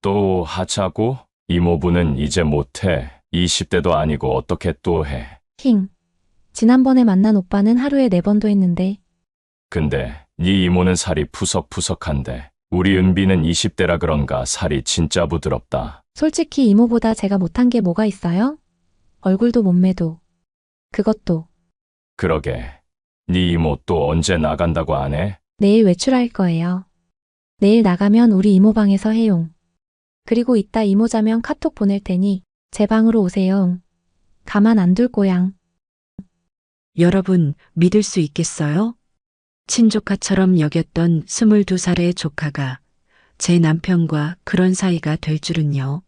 또 하자고? 이모부는 이제 못해. 20대도 아니고 어떻게 또 해. 힝. 지난번에 만난 오빠는 하루에 4번도 했는데 근데 네 이모는 살이 푸석푸석한데 우리 은비는 20대라 그런가 살이 진짜 부드럽다. 솔직히 이모보다 제가 못한 게 뭐가 있어요? 얼굴도 몸매도. 그것도 그러게. 네 이모 또 언제 나간다고 안 해? 내일 외출할 거예요. 내일 나가면 우리 이모 방에서 해용. 그리고 이따 이모 자면 카톡 보낼 테니 제 방으로 오세요. 가만 안 둘 꼬양. 여러분, 믿을 수 있겠어요? 친조카처럼 여겼던 22살의 조카가 제 남편과 그런 사이가 될 줄은요.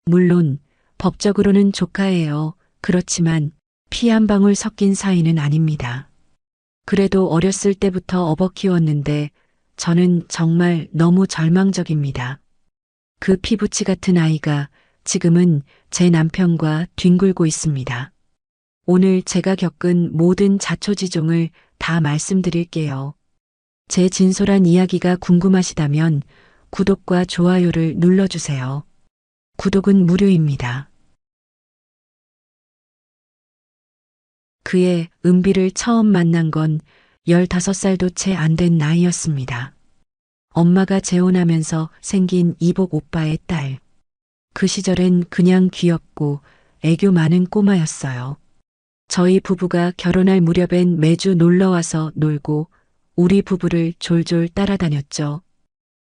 물론 법적으로는 조카예요. 그렇지만 피 한 방울 섞인 사이는 아닙니다. 그래도 어렸을 때부터 업어 키웠는데 저는 정말 너무 절망적입니다. 그 피부치 같은 아이가 지금은 제 남편과 뒹굴고 있습니다. 오늘 제가 겪은 모든 자초지종을 다 말씀드릴게요. 제 진솔한 이야기가 궁금하시다면 구독과 좋아요를 눌러주세요. 구독은 무료입니다. 그의 은비를 처음 만난 건 15살도 채 안 된 나이였습니다. 엄마가 재혼하면서 생긴 이복 오빠의 딸. 그 시절엔 그냥 귀엽고 애교 많은 꼬마였어요. 저희 부부가 결혼할 무렵엔 매주 놀러와서 놀고 우리 부부를 졸졸 따라다녔죠.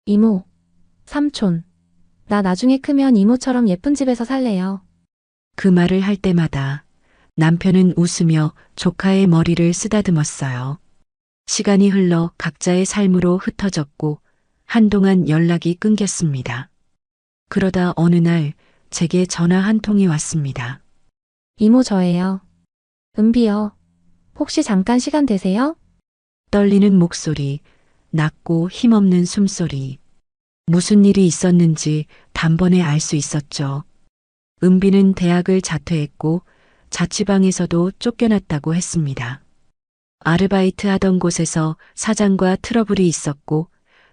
이모, 삼촌. 나 나중에 크면 이모처럼 예쁜 집에서 살래요. 그 말을 할 때마다 남편은 웃으며 조카의 머리를 쓰다듬었어요. 시간이 흘러 각자의 삶으로 흩어졌고 한동안 연락이 끊겼습니다. 그러다 어느 날 제게 전화 한 통이 왔습니다. 이모 저예요. 은비요. 혹시 잠깐 시간 되세요? 떨리는 목소리, 낮고 힘없는 숨소리. 무슨 일이 있었는지 단번에 알 수 있었죠. 은비는 대학을 자퇴했고 자취방에서도 쫓겨났다고 했습니다. 아르바이트 하던 곳에서 사장과 트러블이 있었고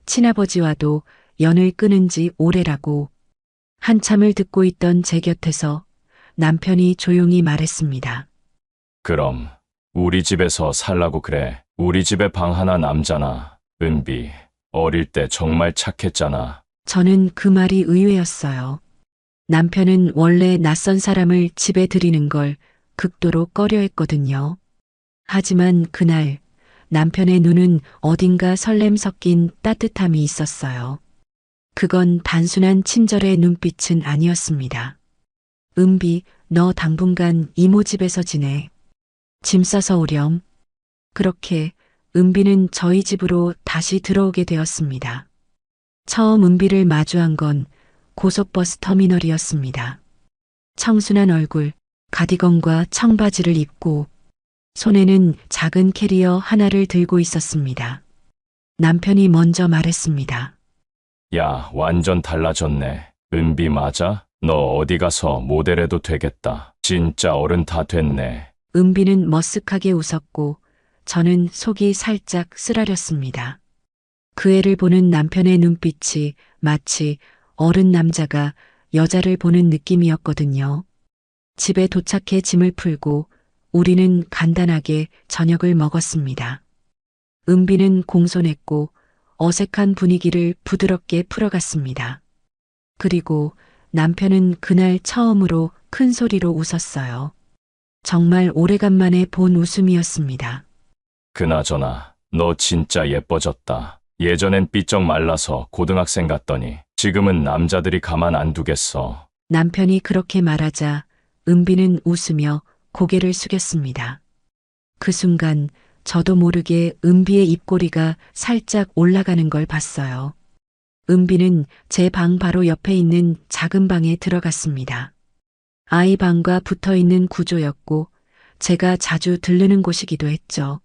친아버지와도 연을 끊은 지 오래라고. 한참을 듣고 있던 제 곁에서 남편이 조용히 말했습니다. 그럼 우리 집에서 살라고 그래. 우리 집에 방 하나 남잖아. 은비, 어릴 때 정말 착했잖아. 저는 그 말이 의외였어요. 남편은 원래 낯선 사람을 집에 들이는 걸 극도로 꺼려했거든요. 하지만 그날 남편의 눈은 어딘가 설렘 섞인 따뜻함이 있었어요. 그건 단순한 친절의 눈빛은 아니었습니다. 은비, 너 당분간 이모 집에서 지내. 짐 싸서 오렴. 그렇게 은비는 저희 집으로 다시 들어오게 되었습니다. 처음 은비를 마주한 건 고속버스 터미널이었습니다. 청순한 얼굴, 가디건과 청바지를 입고 손에는 작은 캐리어 하나를 들고 있었습니다. 남편이 먼저 말했습니다. 야, 완전 달라졌네. 은비 맞아? 너 어디 가서 모델해도 되겠다. 진짜 어른 다 됐네. 은비는 머쓱하게 웃었고 저는 속이 살짝 쓰라렸습니다. 그 애를 보는 남편의 눈빛이 마치 어른 남자가 여자를 보는 느낌이었거든요. 집에 도착해 짐을 풀고 우리는 간단하게 저녁을 먹었습니다. 은비는 공손했고 어색한 분위기를 부드럽게 풀어갔습니다. 그리고 남편은 그날 처음으로 큰 소리로 웃었어요. 정말 오래간만에 본 웃음이었습니다. 그나저나 너 진짜 예뻐졌다. 예전엔 삐쩍 말라서 고등학생 같더니 지금은 남자들이 가만 안 두겠어. 남편이 그렇게 말하자 은비는 웃으며 고개를 숙였습니다. 그 순간 저도 모르게 은비의 입꼬리가 살짝 올라가는 걸 봤어요. 은비는 제 방 바로 옆에 있는 작은 방에 들어갔습니다. 아이 방과 붙어 있는 구조였고 제가 자주 들르는 곳이기도 했죠.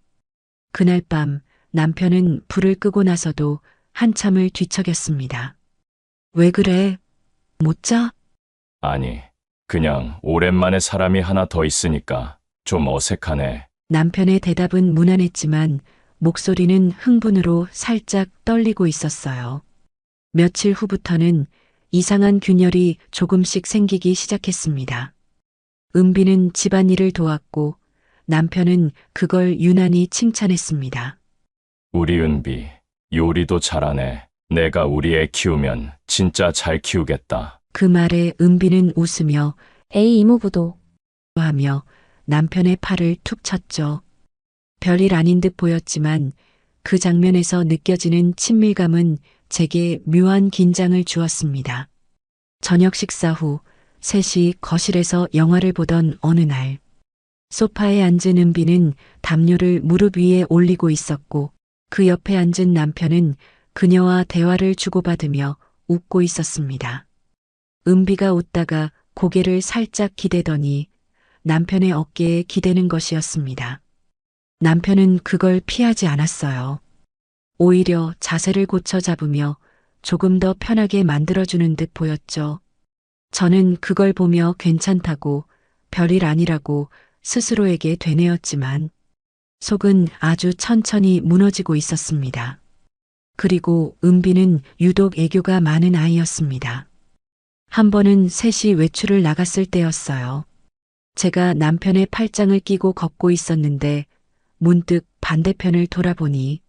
그날 밤 남편은 불을 끄고 나서도 한참을 뒤척였습니다. 왜 그래? 못 자? 아니, 그냥 오랜만에 사람이 하나 더 있으니까 좀 어색하네. 남편의 대답은 무난했지만 목소리는 흥분으로 살짝 떨리고 있었어요. 며칠 후부터는 이상한 균열이 조금씩 생기기 시작했습니다. 은비는 집안일을 도왔고 남편은 그걸 유난히 칭찬했습니다. 우리 은비, 요리도 잘하네. 내가 우리 애 키우면 진짜 잘 키우겠다. 그 말에 은비는 웃으며 에이 이모부도. 하며 남편의 팔을 툭 쳤죠. 별일 아닌 듯 보였지만 그 장면에서 느껴지는 친밀감은 제게 묘한 긴장을 주었습니다. 저녁 식사 후 셋이 거실에서 영화를 보던 어느 날 소파에 앉은 은비는 담요를 무릎 위에 올리고 있었고 그 옆에 앉은 남편은 그녀와 대화를 주고받으며 웃고 있었습니다. 은비가 웃다가 고개를 살짝 기대더니 남편의 어깨에 기대는 것이었습니다. 남편은 그걸 피하지 않았어요. 오히려 자세를 고쳐 잡으며 조금 더 편하게 만들어주는 듯 보였죠. 저는 그걸 보며 괜찮다고 별일 아니라고 스스로에게 되뇌었지만 속은 아주 천천히 무너지고 있었습니다. 그리고 은비는 유독 애교가 많은 아이였습니다. 한 번은 셋이 외출을 나갔을 때였어요. 제가 남편의 팔짱을 끼고 걷고 있었는데 문득 반대편을 돌아보니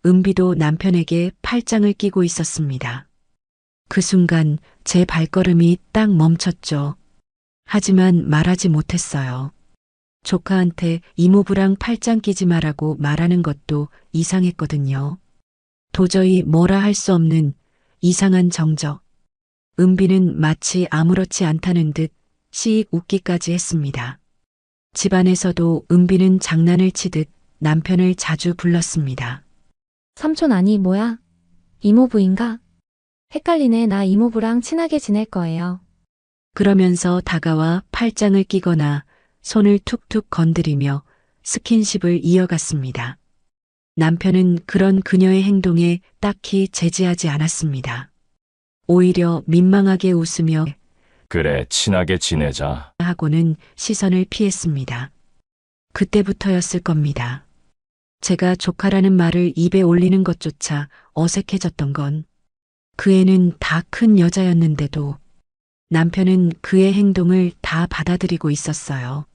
은비도 남편에게 팔짱을 끼고 있었습니다. 그 순간 제 발걸음이 딱 멈췄죠. 하지만 말하지 못했어요. 조카한테 이모부랑 팔짱 끼지 마라고 말하는 것도 이상했거든요. 도저히 뭐라 할 수 없는 이상한 정적. 은비는 마치 아무렇지 않다는 듯 씩 웃기까지 했습니다. 집안에서도 은비는 장난을 치듯 남편을 자주 불렀습니다. 삼촌 아니 뭐야? 이모부인가? 헷갈리네. 나 이모부랑 친하게 지낼 거예요. 그러면서 다가와 팔짱을 끼거나 손을 툭툭 건드리며 스킨십을 이어갔습니다. 남편은 그런 그녀의 행동에 딱히 제지하지 않았습니다. 오히려 민망하게 웃으며 그래, 친하게 지내자. 하고는 시선을 피했습니다. 그때부터였을 겁니다. 제가 조카라는 말을 입에 올리는 것조차 어색해졌던 건 그 애는 다 큰 여자였는데도 남편은 그의 행동을 다 받아들이고 있었어요.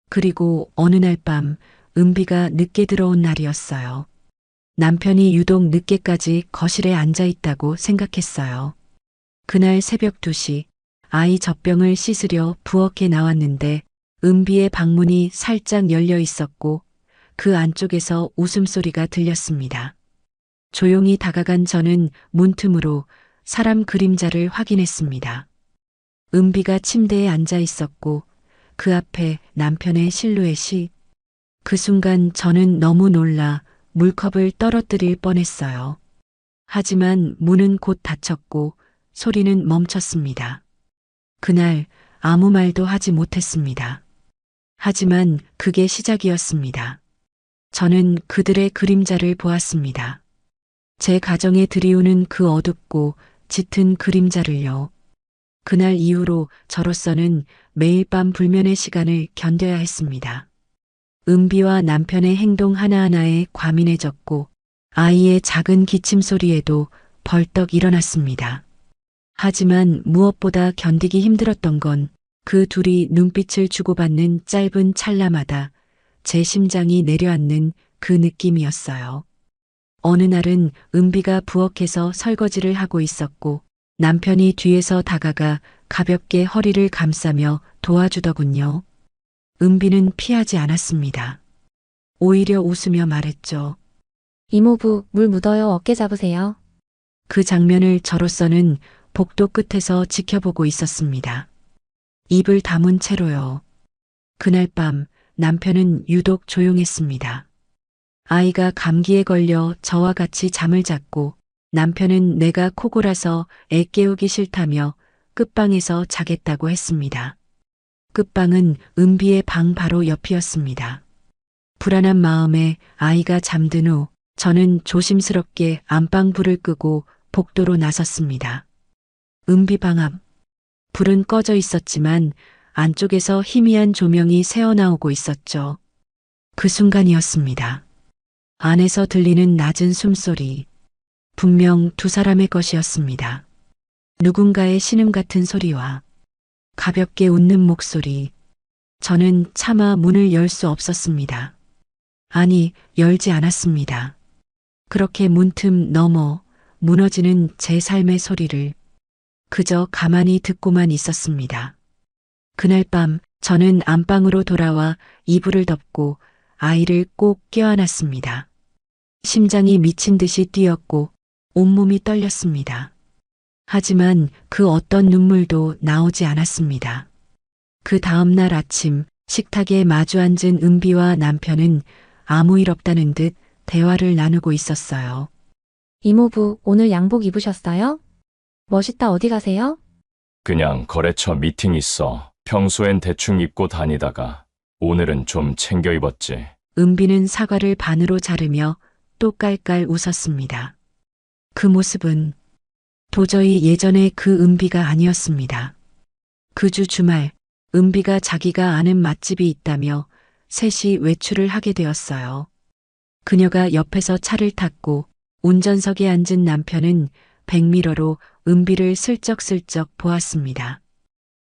그리고 어느 날 밤 은비가 늦게 들어온 날이었어요. 남편이 유독 늦게까지 거실에 앉아 있다고 생각했어요. 그날 새벽 2시 아이 젖병을 씻으려 부엌에 나왔는데 은비의 방문이 살짝 열려 있었고 그 안쪽에서 웃음소리가 들렸습니다. 조용히 다가간 저는 문틈으로 사람 그림자를 확인했습니다. 은비가 침대에 앉아 있었고 그 앞에 남편의 실루엣이. 그 순간 저는 너무 놀라 물컵을 떨어뜨릴 뻔했어요. 하지만 문은 곧 닫혔고 소리는 멈췄습니다. 그날 아무 말도 하지 못했습니다. 하지만 그게 시작이었습니다. 저는 그들의 그림자를 보았습니다. 제 가정에 들이우는 그 어둡고 짙은 그림자를요. 그날 이후로 저로서는 매일 밤 불면의 시간을 견뎌야 했습니다. 은비와 남편의 행동 하나하나에 과민해졌고 아이의 작은 기침 소리에도 벌떡 일어났습니다. 하지만 무엇보다 견디기 힘들었던 건 그 둘이 눈빛을 주고받는 짧은 찰나마다 제 심장이 내려앉는 그 느낌이었어요. 어느 날은 은비가 부엌에서 설거지를 하고 있었고 남편이 뒤에서 다가가 가볍게 허리를 감싸며 도와주더군요. 은비는 피하지 않았습니다. 오히려 웃으며 말했죠. 이모부 물 묻어요. 어깨 잡으세요. 그 장면을 저로서는 복도 끝에서 지켜보고 있었습니다. 입을 다문 채로요. 그날 밤 남편은 유독 조용했습니다. 아이가 감기에 걸려 저와 같이 잠을 잤고 남편은 내가 코골아서 애 깨우기 싫다며 끝방에서 자겠다고 했습니다. 끝방은 은비의 방 바로 옆이었습니다. 불안한 마음에 아이가 잠든 후 저는 조심스럽게 안방 불을 끄고 복도로 나섰습니다. 은비 방 앞. 불은 꺼져 있었지만 안쪽에서 희미한 조명이 새어나오고 있었죠. 그 순간이었습니다. 안에서 들리는 낮은 숨소리. 분명 두 사람의 것이었습니다. 누군가의 신음 같은 소리와 가볍게 웃는 목소리. 저는 차마 문을 열 수 없었습니다. 아니, 열지 않았습니다. 그렇게 문틈 넘어 무너지는 제 삶의 소리를 그저 가만히 듣고만 있었습니다. 그날 밤 저는 안방으로 돌아와 이불을 덮고 아이를 꼭 껴안았습니다. 심장이 미친 듯이 뛰었고 온몸이 떨렸습니다. 하지만 그 어떤 눈물도 나오지 않았습니다. 그 다음날 아침 식탁에 마주 앉은 은비와 남편은 아무 일 없다는 듯 대화를 나누고 있었어요. 이모부, 오늘 양복 입으셨어요? 멋있다, 어디 가세요? 그냥 거래처 미팅 있어. 평소엔 대충 입고 다니다가 오늘은 좀 챙겨 입었지. 은비는 사과를 반으로 자르며 또 깔깔 웃었습니다. 그 모습은 도저히 예전의 그 은비가 아니었습니다. 그 주 주말 은비가 자기가 아는 맛집이 있다며 셋이 외출을 하게 되었어요. 그녀가 옆에서 차를 탔고 운전석에 앉은 남편은 백미러로 은비를 슬쩍슬쩍 보았습니다.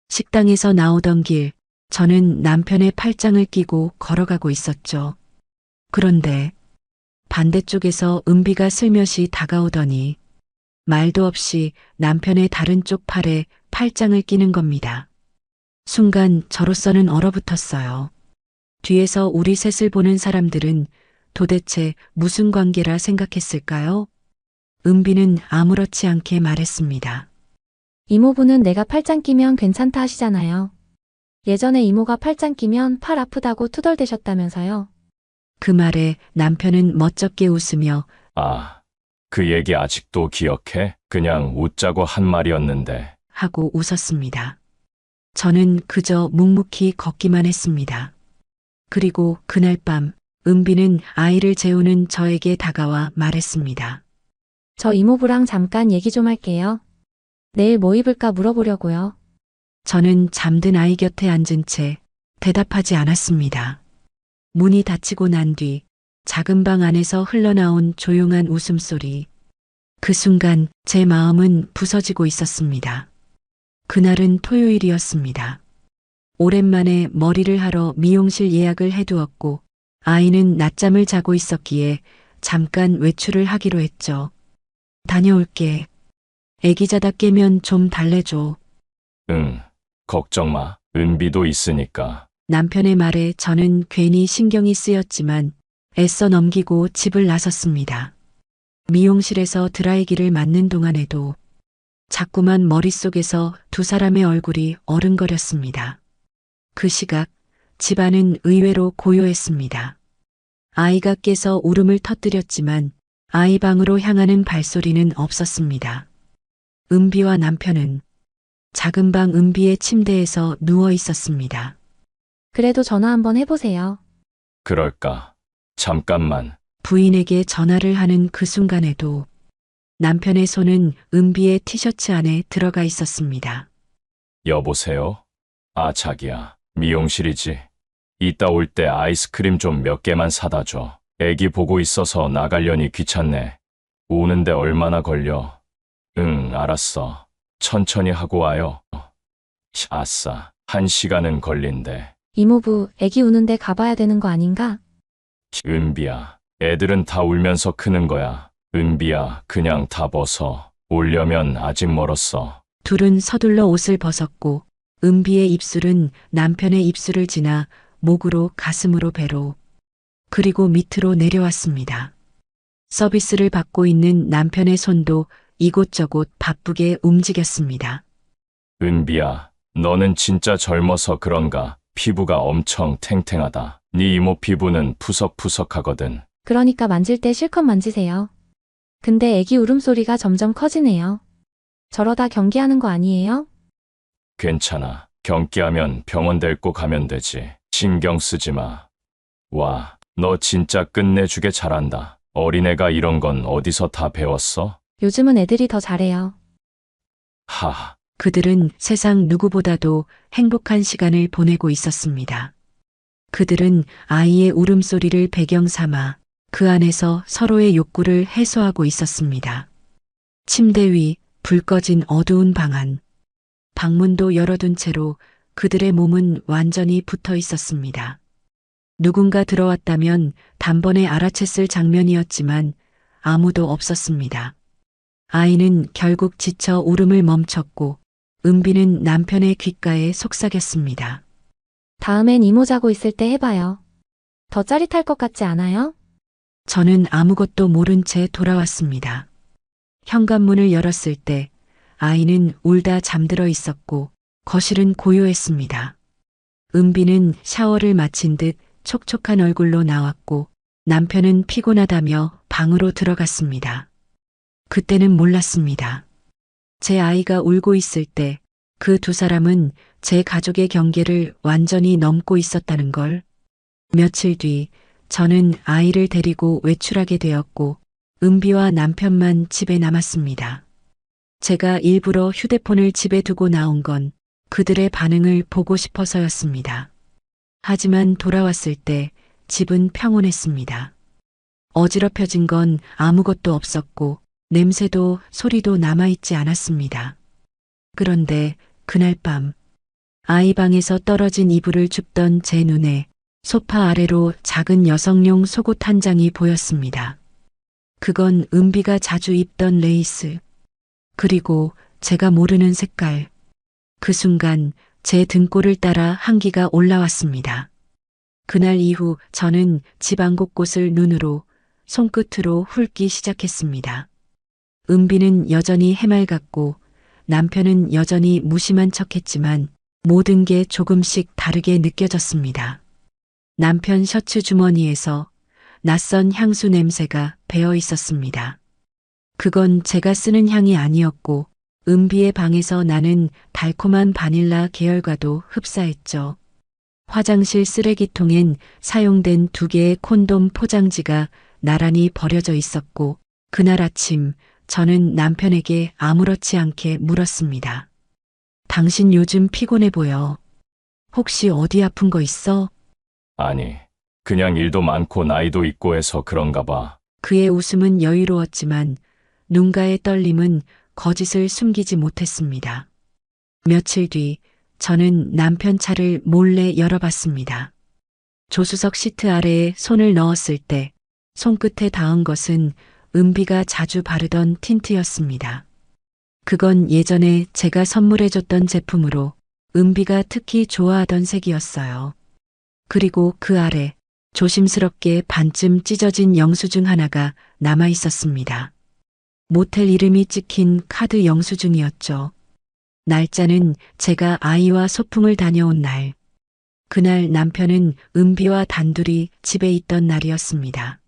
식당에서 나오던 길, 저는 남편의 팔짱을 끼고 걸어가고 있었죠. 그런데 반대쪽에서 은비가 슬며시 다가오더니 말도 없이 남편의 다른 쪽 팔에 팔짱을 끼는 겁니다. 순간 저로서는 얼어붙었어요. 뒤에서 우리 셋을 보는 사람들은 도대체 무슨 관계라 생각했을까요? 은비는 아무렇지 않게 말했습니다. 이모부는 내가 팔짱 끼면 괜찮다 하시잖아요. 예전에 이모가 팔짱 끼면 팔 아프다고 투덜대셨다면서요. 그 말에 남편은 멋쩍게 웃으며 아, 그 얘기 아직도 기억해? 그냥 웃자고 한 말이었는데. 하고 웃었습니다. 저는 그저 묵묵히 걷기만 했습니다. 그리고 그날 밤 은비는 아이를 재우는 저에게 다가와 말했습니다. 저 이모부랑 잠깐 얘기 좀 할게요. 내일 뭐 입을까 물어보려고요. 저는 잠든 아이 곁에 앉은 채 대답하지 않았습니다. 문이 닫히고 난 뒤 작은 방 안에서 흘러나온 조용한 웃음소리. 그 순간 제 마음은 부서지고 있었습니다. 그날은 토요일이었습니다. 오랜만에 머리를 하러 미용실 예약을 해두었고 아이는 낮잠을 자고 있었기에 잠깐 외출을 하기로 했죠. 다녀올게. 애기 자다 깨면 좀 달래줘. 응, 걱정 마. 은비도 있으니까. 남편의 말에 저는 괜히 신경이 쓰였지만 애써 넘기고 집을 나섰습니다. 미용실에서 드라이기를 맞는 동안에도 자꾸만 머릿속에서 두 사람의 얼굴이 어른거렸습니다. 그 시각 집안은 의외로 고요했습니다. 아이가 깨서 울음을 터뜨렸지만 아이 방으로 향하는 발소리는 없었습니다. 은비와 남편은 작은 방 은비의 침대에서 누워 있었습니다. 그래도 전화 한번 해보세요. 그럴까? 잠깐만. 부인에게 전화를 하는 그 순간에도 남편의 손은 은비의 티셔츠 안에 들어가 있었습니다. 여보세요? 아, 자기야. 미용실이지? 이따 올 때 아이스크림 좀 몇 개만 사다 줘. 애기 보고 있어서 나가려니 귀찮네. 오는데 얼마나 걸려? 응, 알았어. 천천히 하고 와요. 아싸, 1시간은 걸린대. 이모부, 애기 우는데 가봐야 되는 거 아닌가? 은비야, 애들은 다 울면서 크는 거야. 은비야, 그냥 다 벗어. 오려면 아직 멀었어. 둘은 서둘러 옷을 벗었고 은비의 입술은 남편의 입술을 지나 목으로 가슴으로 배로 그리고 밑으로 내려왔습니다. 서비스를 받고 있는 남편의 손도 이곳저곳 바쁘게 움직였습니다. 은비야, 너는 진짜 젊어서 그런가? 피부가 엄청 탱탱하다. 네 이모 피부는 푸석푸석하거든. 그러니까 만질 때 실컷 만지세요. 근데 애기 울음소리가 점점 커지네요. 저러다 경기하는 거 아니에요? 괜찮아. 경기하면 병원 데리고 가면 되지. 신경 쓰지 마. 와, 너 진짜 끝내주게 잘한다. 어린애가 이런 건 어디서 다 배웠어? 요즘은 애들이 더 잘해요. 하하. 그들은 세상 누구보다도 행복한 시간을 보내고 있었습니다. 그들은 아이의 울음소리를 배경 삼아 그 안에서 서로의 욕구를 해소하고 있었습니다. 침대 위 불 꺼진 어두운 방 안. 방문도 열어둔 채로 그들의 몸은 완전히 붙어 있었습니다. 누군가 들어왔다면 단번에 알아챘을 장면이었지만 아무도 없었습니다. 아이는 결국 지쳐 울음을 멈췄고 은비는 남편의 귓가에 속삭였습니다. 다음엔 이모 자고 있을 때 해봐요. 더 짜릿할 것 같지 않아요? 저는 아무것도 모른 채 돌아왔습니다. 현관문을 열었을 때 아이는 울다 잠들어 있었고 거실은 고요했습니다. 은비는 샤워를 마친 듯 촉촉한 얼굴로 나왔고 남편은 피곤하다며 방으로 들어갔습니다. 그때는 몰랐습니다. 제 아이가 울고 있을 때 그 두 사람은 제 가족의 경계를 완전히 넘고 있었다는 걸. 며칠 뒤 저는 아이를 데리고 외출하게 되었고 은비와 남편만 집에 남았습니다. 제가 일부러 휴대폰을 집에 두고 나온 건 그들의 반응을 보고 싶어서였습니다. 하지만 돌아왔을 때 집은 평온했습니다. 어지럽혀진 건 아무것도 없었고 냄새도 소리도 남아있지 않았습니다. 그런데 그날 밤 아이 방에서 떨어진 이불을 줍던 제 눈에 소파 아래로 작은 여성용 속옷 한 장이 보였습니다. 그건 은비가 자주 입던 레이스. 그리고 제가 모르는 색깔. 그 순간 제 등골을 따라 한기가 올라왔습니다. 그날 이후 저는 집안 곳곳을 눈으로, 손끝으로 훑기 시작했습니다. 은비는 여전히 해맑았고 남편은 여전히 무심한 척했지만 모든 게 조금씩 다르게 느껴졌습니다. 남편 셔츠 주머니에서 낯선 향수 냄새가 배어 있었습니다. 그건 제가 쓰는 향이 아니었고 은비의 방에서 나는 달콤한 바닐라 계열과도 흡사했죠. 화장실 쓰레기통엔 사용된 2개의 콘돔 포장지가 나란히 버려져 있었고 그날 아침 저는 남편에게 아무렇지 않게 물었습니다. 당신 요즘 피곤해 보여. 혹시 어디 아픈 거 있어? 아니, 그냥 일도 많고 나이도 있고 해서 그런가 봐. 그의 웃음은 여유로웠지만 눈가의 떨림은 거짓을 숨기지 못했습니다. 며칠 뒤 저는 남편 차를 몰래 열어봤습니다. 조수석 시트 아래에 손을 넣었을 때 손끝에 닿은 것은 은비가 자주 바르던 틴트였습니다. 그건 예전에 제가 선물해줬던 제품으로 은비가 특히 좋아하던 색이었어요. 그리고 그 아래 조심스럽게 반쯤 찢어진 영수증 하나가 남아 있었습니다. 모텔 이름이 찍힌 카드 영수증이었죠. 날짜는 제가 아이와 소풍을 다녀온 날. 그날 남편은 은비와 단둘이 집에 있던 날이었습니다.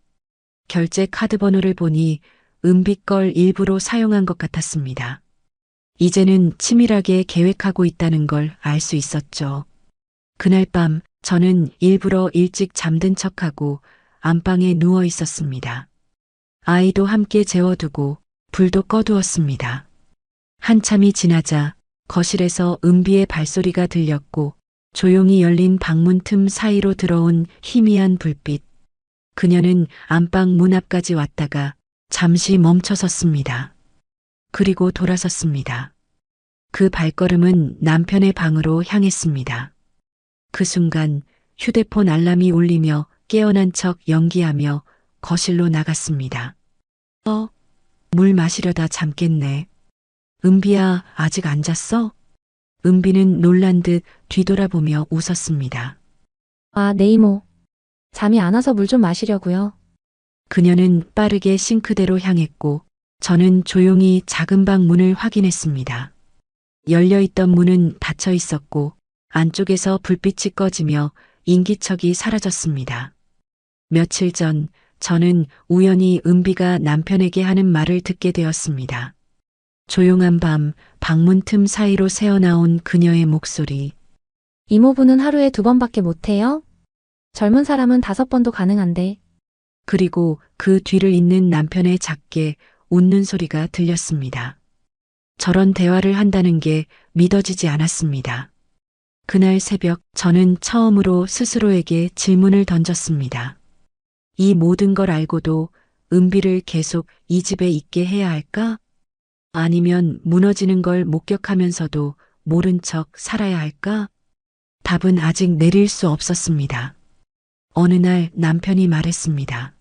결제 카드 번호를 보니 은비 걸 일부러 사용한 것 같았습니다. 이제는 치밀하게 계획하고 있다는 걸 알 수 있었죠. 그날 밤 저는 일부러 일찍 잠든 척하고 안방에 누워 있었습니다. 아이도 함께 재워두고 불도 꺼두었습니다. 한참이 지나자 거실에서 은비의 발소리가 들렸고 조용히 열린 방문 틈 사이로 들어온 희미한 불빛. 그녀는 안방 문 앞까지 왔다가 잠시 멈춰섰습니다. 그리고 돌아섰습니다. 그 발걸음은 남편의 방으로 향했습니다. 그 순간 휴대폰 알람이 울리며 깨어난 척 연기하며 거실로 나갔습니다. 물 마시려다 잠깼네. 은비야, 아직 안 잤어? 은비는 놀란 듯 뒤돌아보며 웃었습니다. 아, 네 이모. 잠이 안 와서 물 좀 마시려고요. 그녀는 빠르게 싱크대로 향했고 저는 조용히 작은 방 문을 확인했습니다. 열려있던 문은 닫혀 있었고 안쪽에서 불빛이 꺼지며 인기척이 사라졌습니다. 며칠 전 저는 우연히 은비가 남편에게 하는 말을 듣게 되었습니다. 조용한 밤 방문 틈 사이로 새어나온 그녀의 목소리. 이모부는 하루에 2번밖에 못해요? 젊은 사람은 5번도 가능한데. 그리고 그 뒤를 잇는 남편의 작게 웃는 소리가 들렸습니다. 저런 대화를 한다는 게 믿어지지 않았습니다. 그날 새벽 저는 처음으로 스스로에게 질문을 던졌습니다. 이 모든 걸 알고도 은비를 계속 이 집에 있게 해야 할까? 아니면 무너지는 걸 목격하면서도 모른 척 살아야 할까? 답은 아직 내릴 수 없었습니다. 어느 날 남편이 말했습니다.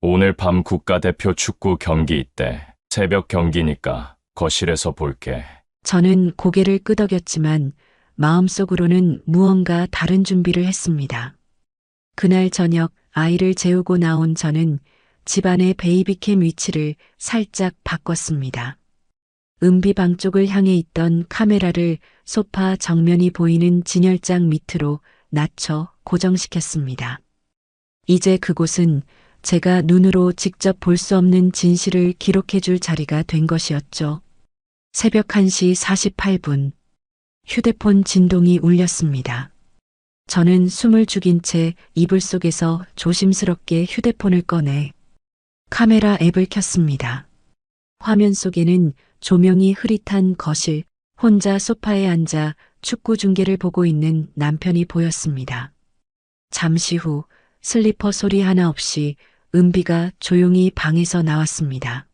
오늘 밤 국가대표 축구 경기 있대. 새벽 경기니까 거실에서 볼게. 저는 고개를 끄덕였지만 마음속으로는 무언가 다른 준비를 했습니다. 그날 저녁 아이를 재우고 나온 저는 집안의 베이비캠 위치를 살짝 바꿨습니다. 은비 방 쪽을 향해 있던 카메라를 소파 정면이 보이는 진열장 밑으로 낮춰 고정시켰습니다. 이제 그곳은 제가 눈으로 직접 볼 수 없는 진실을 기록해 줄 자리가 된 것이었죠. 새벽 1시 48분. 휴대폰 진동이 울렸습니다. 저는 숨을 죽인 채 이불 속에서 조심스럽게 휴대폰을 꺼내 카메라 앱을 켰습니다. 화면 속에는 조명이 흐릿한 거실, 혼자 소파에 앉아 축구 중계를 보고 있는 남편이 보였습니다. 잠시 후 슬리퍼 소리 하나 없이 은비가 조용히 방에서 나왔습니다.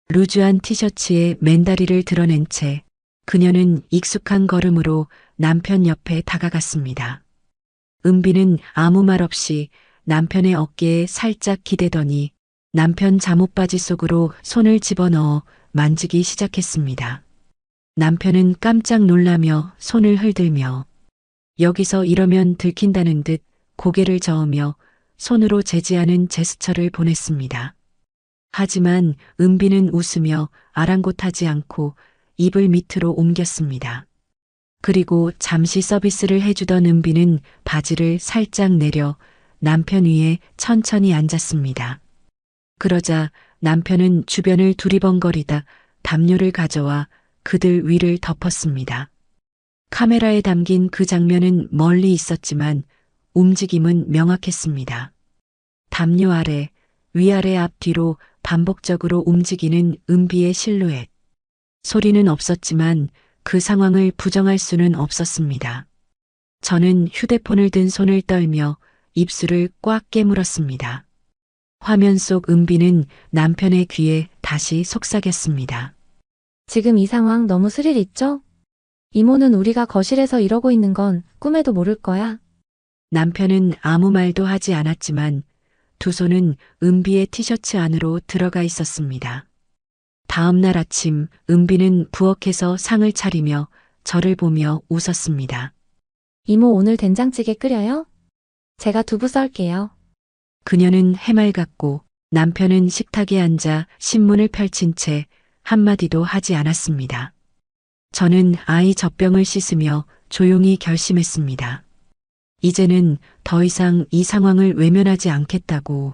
루즈한 티셔츠에 맨다리를 드러낸 채 그녀는 익숙한 걸음으로 남편 옆에 다가갔습니다. 은비는 아무 말 없이 남편의 어깨에 살짝 기대더니 남편 잠옷바지 속으로 손을 집어넣어 만지기 시작했습니다. 남편은 깜짝 놀라며 손을 흔들며 여기서 이러면 들킨다는 듯 고개를 저으며 손으로 제지하는 제스처를 보냈습니다. 하지만 은비는 웃으며 아랑곳하지 않고 이불 밑으로 옮겼습니다. 그리고 잠시 서비스를 해주던 은비는 바지를 살짝 내려 남편 위에 천천히 앉았습니다. 그러자 남편은 주변을 두리번거리다 담요를 가져와 그들 위를 덮었습니다. 카메라에 담긴 그 장면은 멀리 있었지만 움직임은 명확했습니다. 담요 아래, 위아래 앞뒤로 반복적으로 움직이는 은비의 실루엣. 소리는 없었지만 그 상황을 부정할 수는 없었습니다. 저는 휴대폰을 든 손을 떨며 입술을 꽉 깨물었습니다. 화면 속 은비는 남편의 귀에 다시 속삭였습니다. 지금 이 상황 너무 스릴 있죠? 이모는 우리가 거실에서 이러고 있는 건 꿈에도 모를 거야. 남편은 아무 말도 하지 않았지만 두 손은 은비의 티셔츠 안으로 들어가 있었습니다. 다음 날 아침 은비는 부엌에서 상을 차리며 저를 보며 웃었습니다. 이모 오늘 된장찌개 끓여요? 제가 두부 썰게요. 그녀는 해맑았고 남편은 식탁에 앉아 신문을 펼친 채 한마디도 하지 않았습니다. 저는 아이 젖병을 씻으며 조용히 결심했습니다. 이제는 더 이상 이 상황을 외면하지 않겠다고.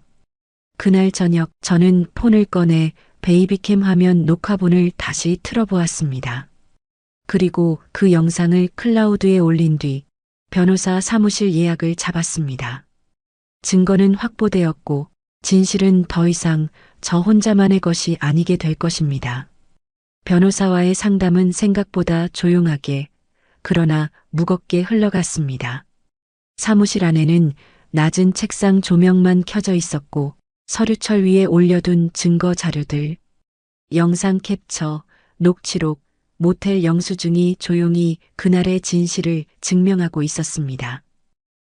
그날 저녁 저는 폰을 꺼내 베이비캠 화면 녹화본을 다시 틀어보았습니다. 그리고 그 영상을 클라우드에 올린 뒤 변호사 사무실 예약을 잡았습니다. 증거는 확보되었고 진실은 더 이상 저 혼자만의 것이 아니게 될 것입니다. 변호사와의 상담은 생각보다 조용하게 그러나 무겁게 흘러갔습니다. 사무실 안에는 낮은 책상 조명만 켜져 있었고 서류철 위에 올려둔 증거 자료들, 영상 캡처, 녹취록, 모텔 영수증이 조용히 그날의 진실을 증명하고 있었습니다.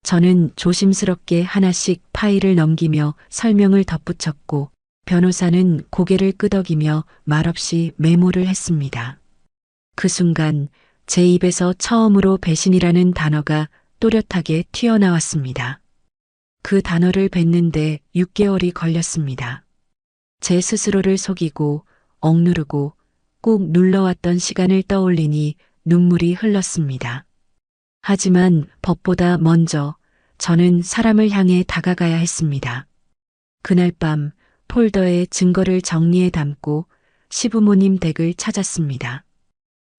저는 조심스럽게 하나씩 파일을 넘기며 설명을 덧붙였고 변호사는 고개를 끄덕이며 말없이 메모를 했습니다. 그 순간 제 입에서 처음으로 배신이라는 단어가 또렷하게 튀어나왔습니다. 그 단어를 뱉는데 6개월이 걸렸습니다. 제 스스로를 속이고 억누르고 꾹 눌러왔던 시간을 떠올리니 눈물이 흘렀습니다. 하지만 법보다 먼저 저는 사람을 향해 다가가야 했습니다. 그날 밤 폴더에 증거를 정리해 담고 시부모님 댁을 찾았습니다.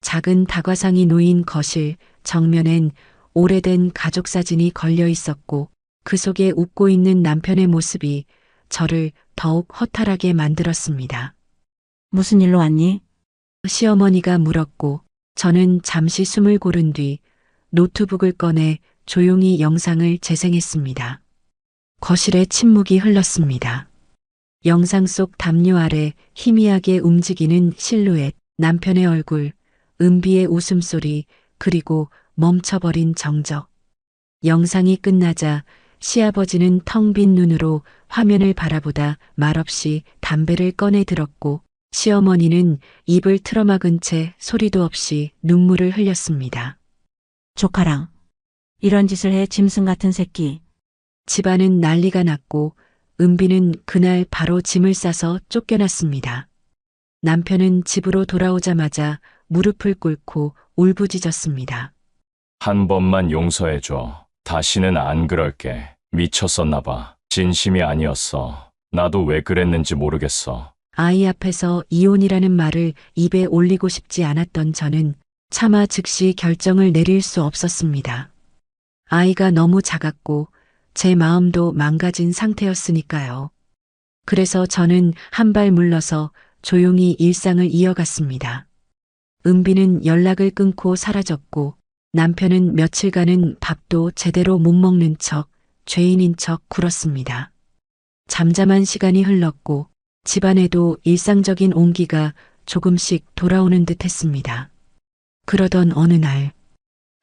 작은 다과상이 놓인 거실 정면엔 오래된 가족 사진이 걸려 있었고 그 속에 웃고 있는 남편의 모습이 저를 더욱 허탈하게 만들었습니다. 무슨 일로 왔니? 시어머니가 물었고 저는 잠시 숨을 고른 뒤 노트북을 꺼내 조용히 영상을 재생했습니다. 거실에 침묵이 흘렀습니다. 영상 속 담요 아래 희미하게 움직이는 실루엣, 남편의 얼굴, 은비의 웃음소리, 그리고 멈춰버린 정적. 영상이 끝나자 시아버지는 텅 빈 눈으로 화면을 바라보다 말없이 담배를 꺼내 들었고, 시어머니는 입을 틀어막은 채 소리도 없이 눈물을 흘렸습니다. 조카랑. 이런 짓을 해 짐승 같은 새끼. 집안은 난리가 났고 은비는 그날 바로 짐을 싸서 쫓겨났습니다. 남편은 집으로 돌아오자마자 무릎을 꿇고 울부짖었습니다. 한 번만 용서해줘. 다시는 안 그럴게. 미쳤었나 봐. 진심이 아니었어. 나도 왜 그랬는지 모르겠어. 아이 앞에서 이혼이라는 말을 입에 올리고 싶지 않았던 저는 차마 즉시 결정을 내릴 수 없었습니다. 아이가 너무 작았고 제 마음도 망가진 상태였으니까요. 그래서 저는 한 발 물러서 조용히 일상을 이어갔습니다. 은비는 연락을 끊고 사라졌고 남편은 며칠간은 밥도 제대로 못 먹는 척, 죄인인 척 굴었습니다. 잠잠한 시간이 흘렀고 집안에도 일상적인 온기가 조금씩 돌아오는 듯 했습니다. 그러던 어느 날,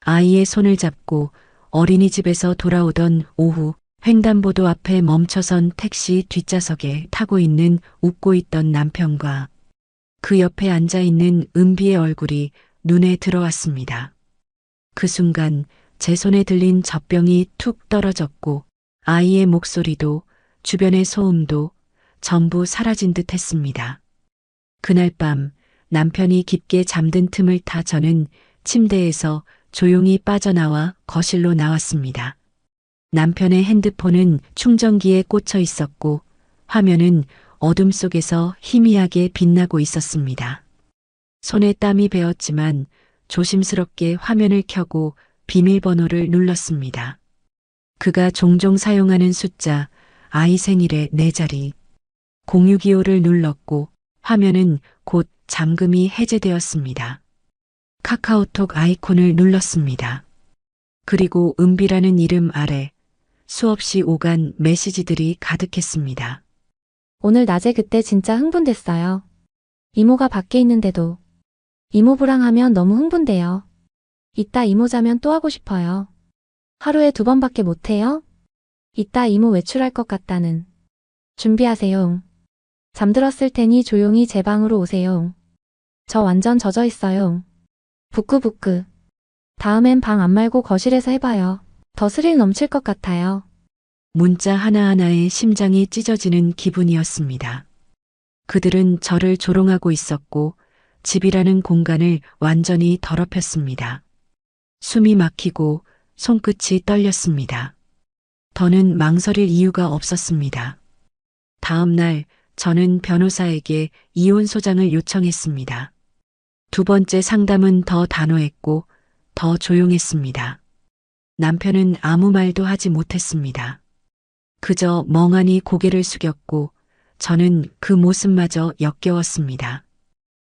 아이의 손을 잡고 어린이집에서 돌아오던 오후, 횡단보도 앞에 멈춰선 택시 뒷좌석에 타고 있는 웃고 있던 남편과 그 옆에 앉아 있는 은비의 얼굴이 눈에 들어왔습니다. 그 순간 제 손에 들린 젖병이 툭 떨어졌고 아이의 목소리도 주변의 소음도 전부 사라진 듯 했습니다. 그날 밤 남편이 깊게 잠든 틈을 타 저는 침대에서 조용히 빠져나와 거실로 나왔습니다. 남편의 핸드폰은 충전기에 꽂혀 있었고 화면은 어둠 속에서 희미하게 빛나고 있었습니다. 손에 땀이 배었지만 조심스럽게 화면을 켜고 비밀번호를 눌렀습니다. 그가 종종 사용하는 숫자, 아이 생일의 4자리. 0625를 눌렀고 화면은 곧 잠금이 해제되었습니다. 카카오톡 아이콘을 눌렀습니다. 그리고 은비라는 이름 아래 수없이 오간 메시지들이 가득했습니다. 오늘 낮에 그때 진짜 흥분됐어요. 이모가 밖에 있는데도. 이모부랑 하면 너무 흥분돼요. 이따 이모 자면 또 하고 싶어요. 하루에 2번밖에 못해요? 이따 이모 외출할 것 같다는. 준비하세요. 잠들었을 테니 조용히 제 방으로 오세요. 저 완전 젖어 있어요. 부끄부끄. 다음엔 방 안 말고 거실에서 해봐요. 더 스릴 넘칠 것 같아요. 문자 하나하나에 심장이 찢어지는 기분이었습니다. 그들은 저를 조롱하고 있었고 집이라는 공간을 완전히 더럽혔습니다. 숨이 막히고 손끝이 떨렸습니다. 더는 망설일 이유가 없었습니다. 다음 날 저는 변호사에게 이혼 소장을 요청했습니다. 2번째 상담은 더 단호했고 더 조용했습니다. 남편은 아무 말도 하지 못했습니다. 그저 멍하니 고개를 숙였고 저는 그 모습마저 역겨웠습니다.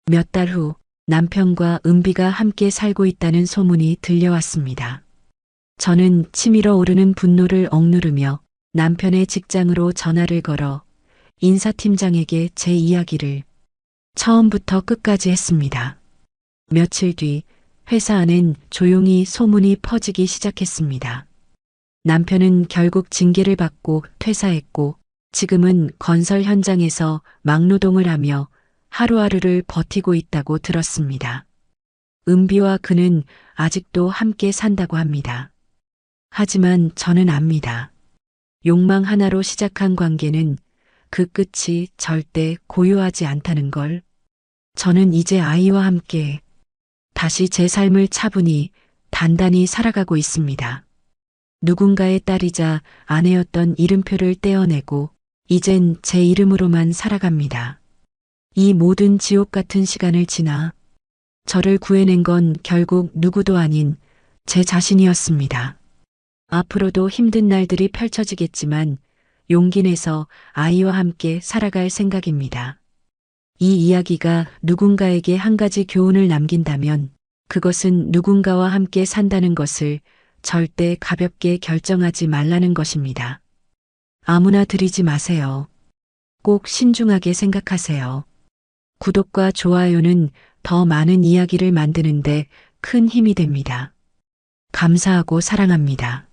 몇 달 후 남편과 은비가 함께 살고 있다는 소문이 들려왔습니다. 저는 치밀어 오르는 분노를 억누르며 남편의 직장으로 전화를 걸어 인사팀장에게 제 이야기를 처음부터 끝까지 했습니다. 며칠 뒤 회사 안엔 조용히 소문이 퍼지기 시작했습니다. 남편은 결국 징계를 받고 퇴사했고 지금은 건설 현장에서 막노동을 하며 하루하루를 버티고 있다고 들었습니다. 은비와 그는 아직도 함께 산다고 합니다. 하지만 저는 압니다. 욕망 하나로 시작한 관계는 그 끝이 절대 고요하지 않다는 걸. 저는 이제 아이와 함께 다시 제 삶을 차분히 단단히 살아가고 있습니다. 누군가의 딸이자 아내였던 이름표를 떼어내고 이젠 제 이름으로만 살아갑니다. 이 모든 지옥 같은 시간을 지나 저를 구해낸 건 결국 누구도 아닌 제 자신이었습니다. 앞으로도 힘든 날들이 펼쳐지겠지만 용기 내서 아이와 함께 살아갈 생각입니다. 이 이야기가 누군가에게 한 가지 교훈을 남긴다면 그것은 누군가와 함께 산다는 것을 절대 가볍게 결정하지 말라는 것입니다. 아무나 들이지 마세요. 꼭 신중하게 생각하세요. 구독과 좋아요는 더 많은 이야기를 만드는데 큰 힘이 됩니다. 감사하고 사랑합니다.